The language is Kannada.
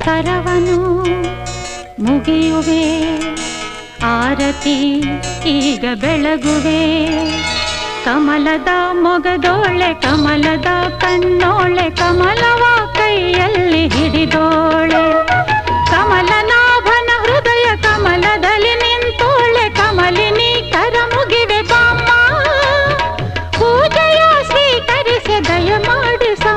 ಕರವನು ಮುಗಿಯುವೆ ಆರತಿ ಈಗ ಬೆಳಗುವೆ ಕಮಲದ ಮೊಗದೋಳೆ ಕಮಲದ ಕಣ್ಣೋಳೆ ಕಮಲವ ಕೈಯಲ್ಲಿ ಹಿಡಿದೋಳೆ